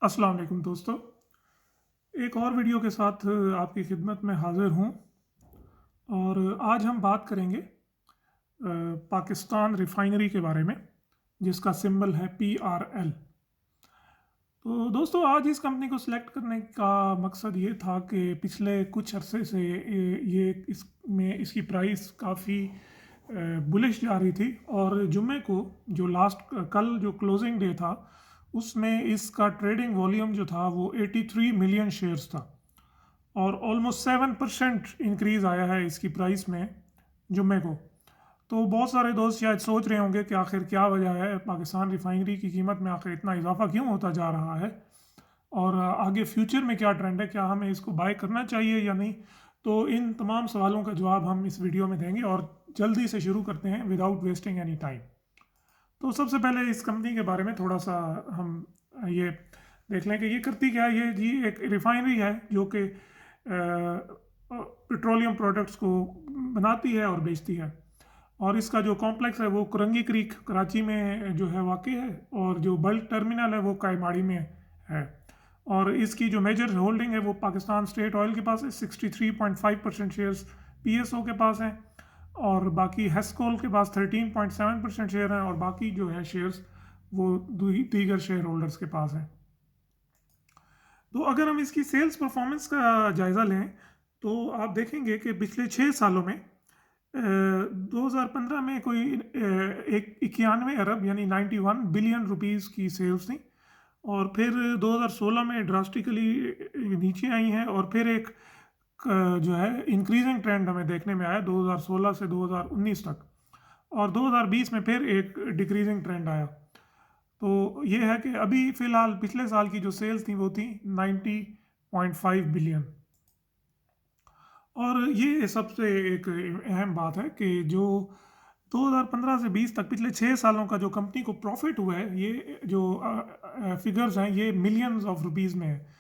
अस्सलाम वालेकुम दोस्तों। एक और वीडियो के साथ आपकी खिदमत में हाज़िर हूँ और आज हम बात करेंगे पाकिस्तान रिफ़ाइनरी के बारे में, जिसका सिंबल है PRL। तो दोस्तों, आज इस कंपनी को सिलेक्ट करने का मकसद ये था कि पिछले कुछ अरसे से इसमें इसकी प्राइस काफ़ी बुलिश जा रही थी और जुम्मे को जो कल जो क्लोजिंग डे था, उसमें इसका ट्रेडिंग वॉल्यूम जो था वो 83 मिलियन शेयर्स था और ऑलमोस्ट 7% इंक्रीज़ आया है इसकी प्राइस में जुम्मे को। तो बहुत सारे दोस्त शायद सोच रहे होंगे कि आखिर क्या वजह है, पाकिस्तान रिफाइनरी की कीमत में आखिर इतना इजाफा क्यों होता जा रहा है और आगे फ्यूचर में क्या ट्रेंड है, क्या हमें इसको बाय करना चाहिए या नहीं। तो इन तमाम सवालों का जवाब हम इस वीडियो में देंगे और जल्दी से शुरू करते हैं विदाउट वेस्टिंग एनी टाइम। तो सबसे पहले इस कंपनी के बारे में थोड़ा सा हम ये देख लें कि ये करती क्या है। ये जी एक रिफाइनरी है जो कि पेट्रोलियम प्रोडक्ट्स को बनाती है और बेचती है और इसका जो कॉम्प्लेक्स है वो कुरंगी क्रीक कराची में जो है वाक़ है और जो बल्क टर्मिनल है वो कायमाड़ी में है और इसकी जो मेजर होल्डिंग है वो पाकिस्तान स्टेट ऑयल के पास है। 63.5% शेयर्स PSO के पास हैं और बाकी हेस्कोल के पास 13.7% शेयर हैं और बाकी जो है शेयर्स वो दीगर शेयर होल्डर्स के पास हैं। तो अगर हम इसकी सेल्स परफॉर्मेंस का जायज़ा लें तो आप देखेंगे कि पिछले 6 सालों में 2015 में कोई एक 91 अरब यानी 91 बिलियन रुपीस की सेल्स थी और फिर 2016 में ड्रास्टिकली नीचे आई हैं और फिर एक जो है इंक्रीजिंग ट्रेंड हमें देखने में आया 2016 से 2019 तक और 2020 में फिर एक डिक्रीजिंग ट्रेंड आया। तो ये है कि अभी फ़िलहाल पिछले साल की जो सेल्स थी वो थी 90.5 बिलियन। और ये सबसे एक अहम बात है कि जो 2015 से 20 तक पिछले 6 सालों का जो कंपनी को प्रॉफिट हुआ है, ये जो फिगर्स हैं ये मिलियंस ऑफ रुपीज़ में है।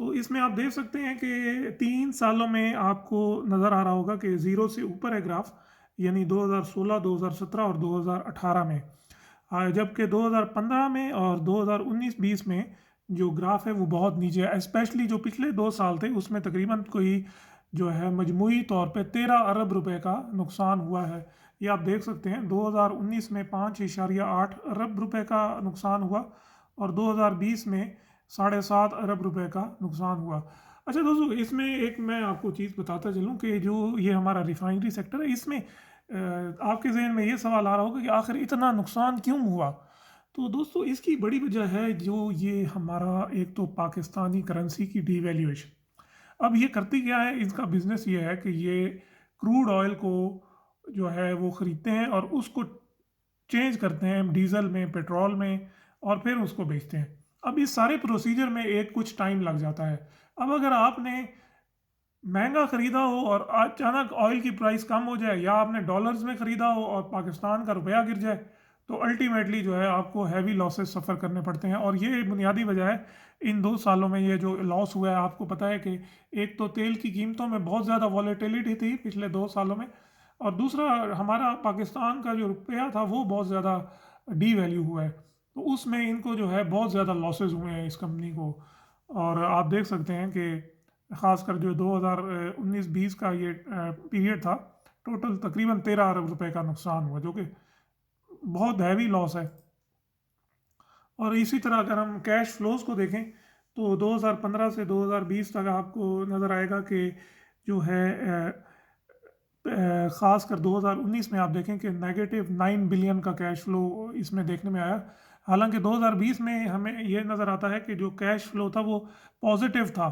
तो इसमें आप देख सकते हैं कि 3 सालों में आपको नज़र आ रहा होगा कि ज़ीरो से ऊपर है ग्राफ, यानी 2016, 2017 और 2018 में। जबकि 2015 में और 2019-20 में जो ग्राफ है वो बहुत नीचे है। स्पेशली जो पिछले 2 साल थे उसमें तकरीबन कोई जो है मजमूई तौर पे 13 अरब रुपए का नुकसान हुआ है। ये आप देख सकते हैं 2019 में 5.8 अरब रुपए का नुकसान हुआ और 2020 में 7.5 अरब रुपए का नुकसान हुआ। अच्छा दोस्तों, इसमें एक मैं आपको चीज़ बताता चलूँ कि जो ये हमारा रिफाइनरी सेक्टर है, इसमें आपके जहन में ये सवाल आ रहा होगा कि आखिर इतना नुकसान क्यों हुआ। तो दोस्तों, इसकी बड़ी वजह है जो ये हमारा एक तो पाकिस्तानी करेंसी की डीवैल्यूएशन। अब ये करती क्या है, इसका बिजनेस ये है कि ये क्रूड ऑयल को जो है वो ख़रीदते हैं और उसको चेंज करते हैं डीजल में, पेट्रोल में और फिर उसको बेचते हैं। अब इस सारे प्रोसीजर में एक कुछ टाइम लग जाता है। अब अगर आपने महंगा ख़रीदा हो और अचानक ऑयल की प्राइस कम हो जाए या आपने डॉलर्स में ख़रीदा हो और पाकिस्तान का रुपया गिर जाए, तो अल्टीमेटली जो है आपको हैवी लॉसेस सफ़र करने पड़ते हैं और ये बुनियादी वजह है। इन 2 सालों में ये जो लॉस हुआ है, आपको पता है कि एक तो तेल की कीमतों में बहुत ज़्यादा वॉलेटिलिटी थी पिछले 2 सालों में और दूसरा हमारा पाकिस्तान का जो रुपया था वो बहुत ज़्यादा डी वैल्यू हुआ है। तो उसमें इनको जो है बहुत ज़्यादा लॉसेस हुए हैं इस कंपनी को। और आप देख सकते हैं कि ख़ासकर जो 2019-20 का ये पीरियड था, टोटल तकरीबन 13 अरब रुपए का नुकसान हुआ, जो कि बहुत हैवी लॉस है। और इसी तरह अगर हम कैश फ्लोज को देखें तो 2015 से 2020 तक आपको नज़र आएगा कि जो है ख़ासकर 2019 में आप देखें कि -9 बिलियन का कैश फ्लो इसमें देखने में आया। हालांकि 2020 में हमें ये नज़र आता है कि जो कैश फ्लो था वो पॉजिटिव था,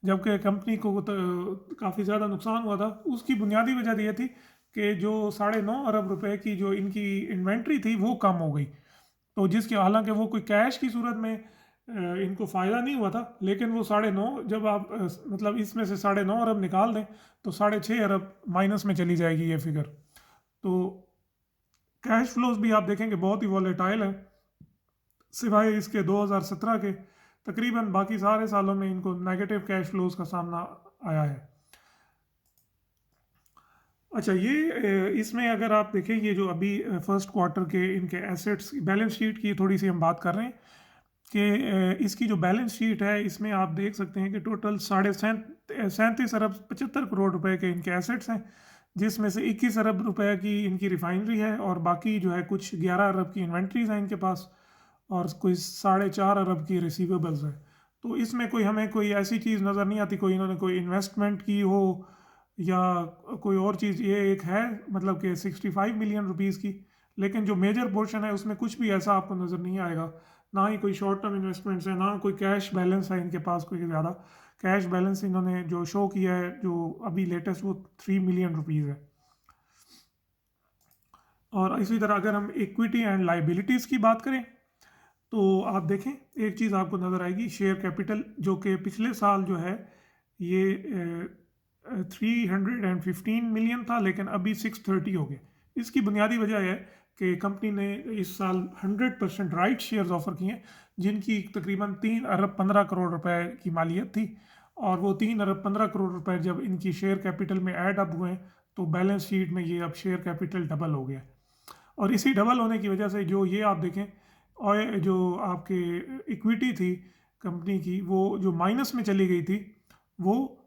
जबकि कंपनी को तो काफ़ी ज़्यादा नुकसान हुआ था। उसकी बुनियादी वजह ये थी कि जो 9.5 अरब रुपए की जो इनकी इन्वेंट्री थी वो कम हो गई। तो जिसके हालांकि वो कोई कैश की सूरत में इनको फ़ायदा नहीं हुआ था, लेकिन वो 9.5 जब आप मतलब इसमें से 9.5 अरब निकाल दें तो 6.5 अरब माइनस में चली जाएगी ये फिगर। तो कैश फ्लोज भी आप देखेंगे बहुत ही वॉलेटाइल है, सिवाय इसके 2017 के। तकरीबन बाकी सारे सालों में इनको नेगेटिव कैश फ्लोज का सामना आया है। अच्छा, ये इसमें अगर आप देखें, ये जो अभी फर्स्ट क्वार्टर के इनके एसेट्स बैलेंस शीट की थोड़ी सी हम बात कर रहे हैं कि इसकी जो बैलेंस शीट है इसमें आप देख सकते हैं कि टोटल 37.75 करोड़ रुपए के इनके एसेट्स हैं, जिसमें से 21 अरब रुपए की इनकी रिफाइनरी है और बाकी जो है कुछ 11 अरब की इन्वेंट्रीज हैं इनके पास और कोई 4.5 अरब की रिसीवेबल्स है। तो इसमें कोई हमें कोई ऐसी चीज़ नज़र नहीं आती कोई इन्होंने कोई इन्वेस्टमेंट की हो या कोई और चीज़। ये एक है मतलब कि 65 मिलियन रुपीज़ की, लेकिन जो मेजर पोर्शन है उसमें कुछ भी ऐसा आपको नज़र नहीं आएगा। ना ही कोई शॉर्ट टर्म इन्वेस्टमेंट्स है, ना कोई कैश बैलेंस है इनके पास कोई ज़्यादा। कैश बैलेंस इन्होंने जो शो किया है जो अभी लेटेस्ट वो 3 मिलियन रुपीज़ है। और इसी तरह अगर हम इक्विटी एंड लाइबिलिटीज़ की बात करें तो आप देखें एक चीज़ आपको नज़र आएगी, शेयर कैपिटल जो कि पिछले साल जो है ये 315 मिलियन था लेकिन अभी 630 हो गए। इसकी बुनियादी वजह है कि कंपनी ने इस साल 100% राइट शेयर्स ऑफर किए हैं जिनकी तकरीबन 3 अरब 15 करोड़ रुपए की मालियत थी। और वो 3 अरब 15 करोड़ रुपए जब इनकी शेयर कैपिटल में ऐड अप हुए तो बैलेंस शीट में ये अब शेयर कैपिटल डबल हो गया। और इसी डबल होने की वजह से जो ये आप देखें और जो आपके इक्विटी थी कंपनी की वो जो माइनस में चली गई थी वो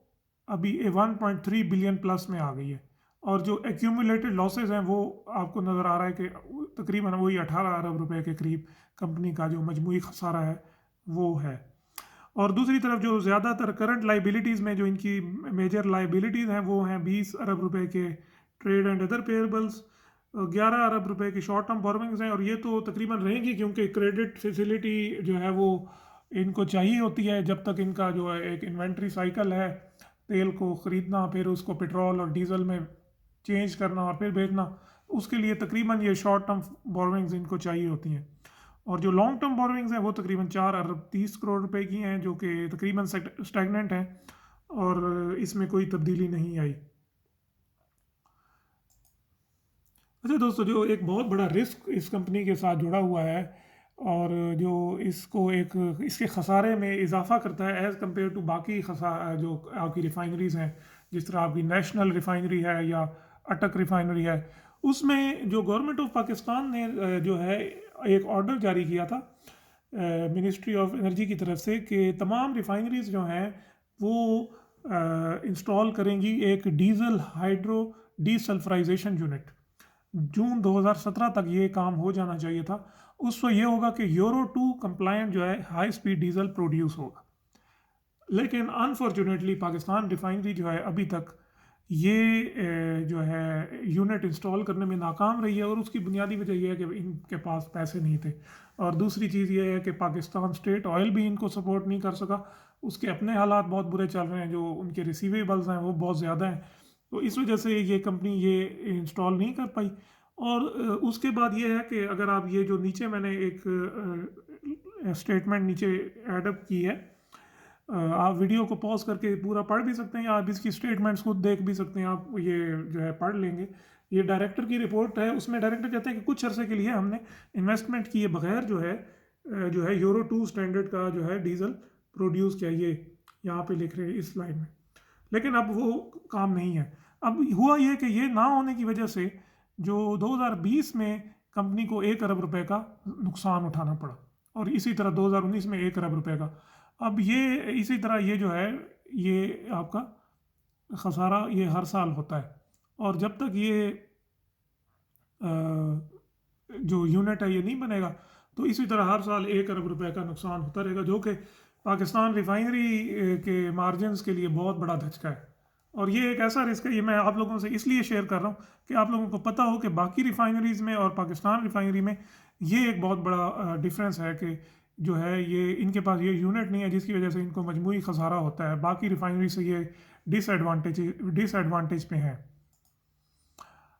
अभी 1.3 बिलियन प्लस में आ गई है। और जो एक्यूमुलेटेड लॉसेस हैं वो आपको नज़र आ रहा है कि तकरीबन वही 18 अरब रुपए के करीब कंपनी का जो मजमूई खसारा है वो है। और दूसरी तरफ जो ज़्यादातर करंट लाइबिलिटीज़ में जो इनकी मेजर लाइबिलिटीज़ हैं वो हैं 20 अरब रुपए के ट्रेड एंड अदर पेएबल्स, 11 अरब रुपए की शॉर्ट टर्म बोरोइंग्स हैं और ये तो तकरीबन रहेंगी क्योंकि क्रेडिट फैसिलिटी जो है वो इनको चाहिए होती है जब तक इनका जो है एक इन्वेंट्री साइकिल है, तेल को ख़रीदना फिर उसको पेट्रोल और डीजल में चेंज करना और फिर भेजना, उसके लिए तकरीबन ये शॉर्ट टर्म बोरोइंग्स इनको चाहिए होती हैं। और जो लॉन्ग टर्म बोरोइंग्स हैं वो तकरीबन 4 अरब 30 करोड़ रुपए की हैं जो कि तकरीबन स्टैगनेंट हैं और इसमें कोई तब्दीली नहीं आई। अच्छा दोस्तों, जो एक बहुत बड़ा रिस्क इस कंपनी के साथ जुड़ा हुआ है और जो इसको एक इसके खसारे में इजाफा करता है एज़ कम्पेयर टू बाकी जो आपकी रिफाइनरीज़ हैं, जिस तरह आपकी नेशनल रिफाइनरी है या अटक रिफाइनरी है, उसमें जो गवर्नमेंट ऑफ पाकिस्तान ने जो है एक ऑर्डर जारी किया था मिनिस्ट्री ऑफ एनर्जी की तरफ से कि तमाम रिफाइनरीज जो हैं वो इंस्टॉल करेंगी एक डीजल हाइड्रो डीसल्फराइजेशन यूनिट। जून 2017 तक ये काम हो जाना चाहिए था। उससे ये होगा कि यूरो 2 कंप्लायंट जो है हाई स्पीड डीजल प्रोड्यूस होगा। लेकिन अनफॉर्चुनेटली पाकिस्तान रिफाइनरी जो है अभी तक ये जो है यूनिट इंस्टॉल करने में नाकाम रही है और उसकी बुनियादी वजह यह है कि इनके पास पैसे नहीं थे। और दूसरी चीज़ ये है कि पाकिस्तान स्टेट ऑयल भी इनको सपोर्ट नहीं कर सका, उसके अपने हालात बहुत बुरे चल रहे हैं, जो उनके रिसीवेबल्स हैं वो बहुत ज़्यादा हैं, तो इस वजह से ये कंपनी ये इंस्टॉल नहीं कर पाई। और उसके बाद ये है कि अगर आप ये जो नीचे मैंने एक स्टेटमेंट नीचे एडअप की है, आप वीडियो को पॉज करके पूरा पढ़ भी सकते हैं या आप इसकी स्टेटमेंट्स खुद देख भी सकते हैं, आप ये जो है पढ़ लेंगे। ये डायरेक्टर की रिपोर्ट है, उसमें डायरेक्टर कहते हैं कि कुछ अरसे के लिए हमने इन्वेस्टमेंट किए बगैर जो है यूरो 2 स्टैंडर्ड का जो है डीजल प्रोड्यूस किया, ये यहाँ पे लिख रहे हैं इस स्लाइड में, लेकिन अब वो काम नहीं है। अब हुआ ये कि ये ना होने की वजह से जो 2020 में कंपनी को 1 अरब रुपए का नुकसान उठाना पड़ा और इसी तरह 2019 में 1 अरब रुपए का। अब ये इसी तरह ये जो है ये आपका खसारा ये हर साल होता है और जब तक ये जो यूनिट है ये नहीं बनेगा तो इसी तरह हर साल 1 अरब रुपए का नुकसान होता रहेगा, जो कि पाकिस्तान रिफाइनरी के मार्जिनस के लिए बहुत बड़ा धचका है। और ये एक ऐसा रिस्क है, ये मैं आप लोगों से इसलिए शेयर कर रहा हूँ कि आप लोगों को पता हो कि बाकी रिफाइनरीज़ में और पाकिस्तान रिफाइनरी में ये एक बहुत बड़ा डिफरेंस है कि जो है ये इनके पास ये यूनिट नहीं है जिसकी वजह से इनको मजमूई खसारा होता है, बाकी रिफाइनरी से ये डिसएडवांटेज पे हैं।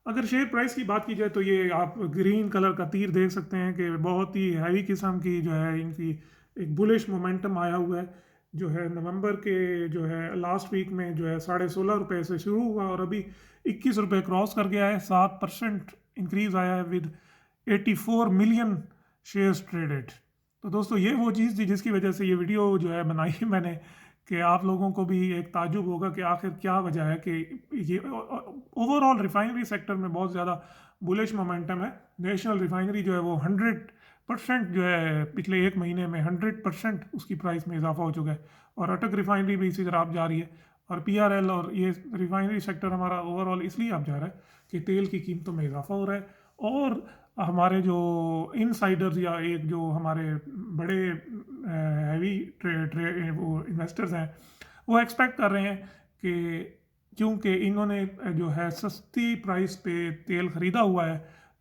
अगर शेयर प्राइस की बात की जाए तो ये आप ग्रीन कलर का तीर देख सकते हैं कि बहुत ही हैवी किस्म की जो है इनकी एक बुलिश मोमेंटम आया हुआ है, जो है नवंबर के जो है लास्ट वीक में जो है 16.5 रुपये से शुरू हुआ और अभी 21 रुपये क्रॉस कर गया है। 7% इंक्रीज आया है विद 84 मिलियन शेयर्स ट्रेडेड। तो दोस्तों ये वो चीज़ थी जिसकी वजह से ये वीडियो जो है बनाई मैंने कि आप लोगों को भी एक ताजुब होगा कि आखिर क्या वजह है कि ये ओवरऑल रिफाइनरी सेक्टर में बहुत ज़्यादा बुलिश मोमेंटम है। नेशनल रिफाइनरी जो है वो 100% जो है पिछले 1 महीने में 100% उसकी प्राइस में इज़ाफ़ा हो चुका है और अटक रिफाइनरी भी इसी तरह आप जा रही है और पीआरएल और ये रिफाइनरी सेक्टर हमारा ओवरऑल इसलिए आप जा रहा है कि तेल की कीमतों में इज़ाफ़ा हो रहा है और हमारे जो इनसाइडर्स या एक जो हमारे बड़े हैवी वो इन्वेस्टर्स हैं वो एक्सपेक्ट कर रहे हैं कि क्योंकि इन्होंने जो है सस्ती प्राइस पे तेल ख़रीदा हुआ है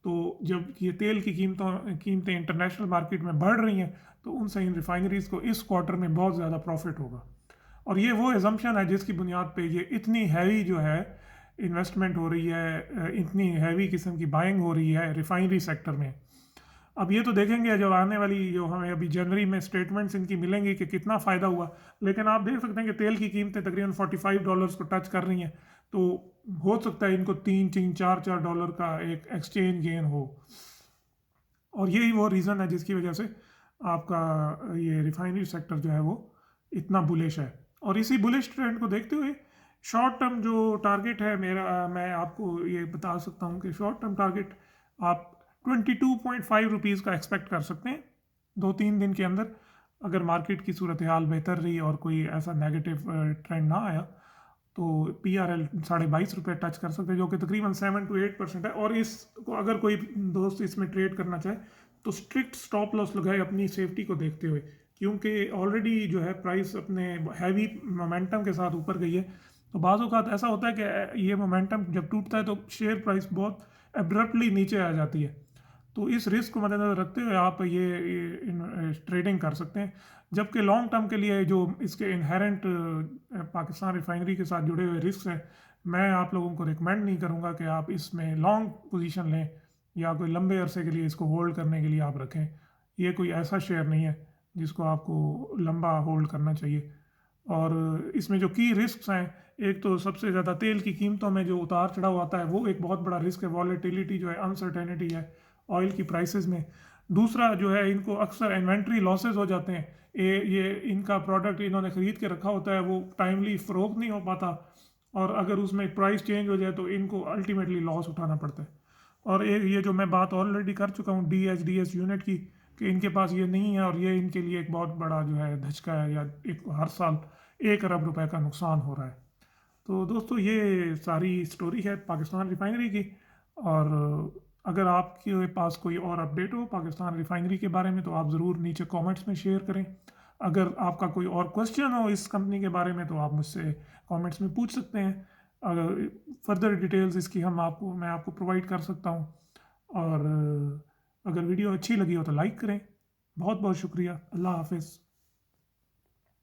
तो जब ये तेल की कीमतें इंटरनेशनल मार्केट में बढ़ रही हैं तो उनसे इन रिफाइनरीज़ को इस क्वार्टर में बहुत ज़्यादा प्रॉफिट होगा और ये वो एजम्पशन है जिसकी बुनियाद पे ये इतनी हैवी जो है इन्वेस्टमेंट हो रही है, इतनी हैवी किस्म की बाइंग हो रही है रिफाइनरी सेक्टर में। अब ये तो देखेंगे जब आने वाली जो हमें अभी जनवरी में स्टेटमेंट्स इनकी मिलेंगी कि कितना फ़ायदा हुआ, लेकिन आप देख सकते हैं कि तेल की कीमतें तकरीबन $45 को टच कर रही हैं, तो हो सकता है इनको 3-4 डॉलर का एक एक्सचेंज गेन हो और यही वो रीज़न है जिसकी वजह से आपका ये रिफाइनरी सेक्टर जो है वो इतना बुलिश है और इसी बुलिश ट्रेंड को देखते हुए शॉर्ट टर्म जो टारगेट है मेरा, मैं आपको ये बता सकता हूँ कि शॉर्ट टर्म टारगेट आप 22.5 रुपीज़ का एक्सपेक्ट कर सकते हैं 2-3 दिन के अंदर, अगर मार्केट की सूरत हाल बेहतर रही और कोई ऐसा नेगेटिव ट्रेंड ना आया तो PRL ₹22.5 टच कर सकते हैं जो कि तकरीबन 7 to 8% है और इसको अगर कोई दोस्त इसमें ट्रेड करना चाहे तो स्ट्रिक्ट स्टॉप लॉस लगाए अपनी सेफ्टी को देखते हुए, क्योंकि ऑलरेडी जो है प्राइस अपने हैवी मोमेंटम के साथ ऊपर गई है। तो बाज़ औक़ात ऐसा होता है कि ये मोमेंटम जब टूटता है तो शेयर प्राइस बहुत एब्रप्टली नीचे आ जाती है, तो इस रिस्क को मद्देनज़र रखते हुए आप ये ट्रेडिंग कर सकते हैं, जबकि लॉन्ग टर्म के लिए जो इसके इनहेरेंट पाकिस्तान रिफाइनरी के साथ जुड़े हुए रिस्क हैं, मैं आप लोगों को रिकमेंड नहीं करूँगा कि आप इसमें लॉन्ग पोजीशन लें या कोई लंबे अरसे के लिए इसको होल्ड करने के लिए आप रखें। ये कोई ऐसा शेयर नहीं है जिसको आपको लंबा होल्ड करना चाहिए और इसमें जो की रिस्क्स हैं, एक तो सबसे ज़्यादा तेल की कीमतों में जो उतार चढ़ाव आता है वो एक बहुत बड़ा रिस्क है, वॉलेटिलिटी जो है, अनसर्टेनिटी है ऑयल की प्राइसेस में। दूसरा जो है इनको अक्सर इन्वेंट्री लॉसेस हो जाते हैं, ये इनका प्रोडक्ट इन्होंने ख़रीद के रखा होता है वो टाइमली फ़रोख्त नहीं हो पाता और अगर उसमें प्राइस चेंज हो जाए तो इनको अल्टीमेटली लॉस उठाना पड़ता है। और ये जो मैं बात ऑलरेडी कर चुका हूँ DHDS यूनिट की कि इनके पास ये नहीं है और ये इनके लिए एक बहुत बड़ा जो है धचका है या एक हर साल 1 अरब रुपए का नुकसान हो रहा है। तो दोस्तों ये सारी स्टोरी है पाकिस्तान रिफाइनरी की और अगर आपके पास कोई और अपडेट हो पाकिस्तान रिफाइनरी के बारे में तो आप ज़रूर नीचे कमेंट्स में शेयर करें। अगर आपका कोई और क्वेश्चन हो इस कंपनी के बारे में तो आप मुझसे कमेंट्स में पूछ सकते हैं, अगर फर्दर डिटेल्स इसकी मैं आपको प्रोवाइड कर सकता हूँ और अगर वीडियो अच्छी लगी हो तो लाइक करें। बहुत बहुत शुक्रिया। अल्लाह हाफ़िज़।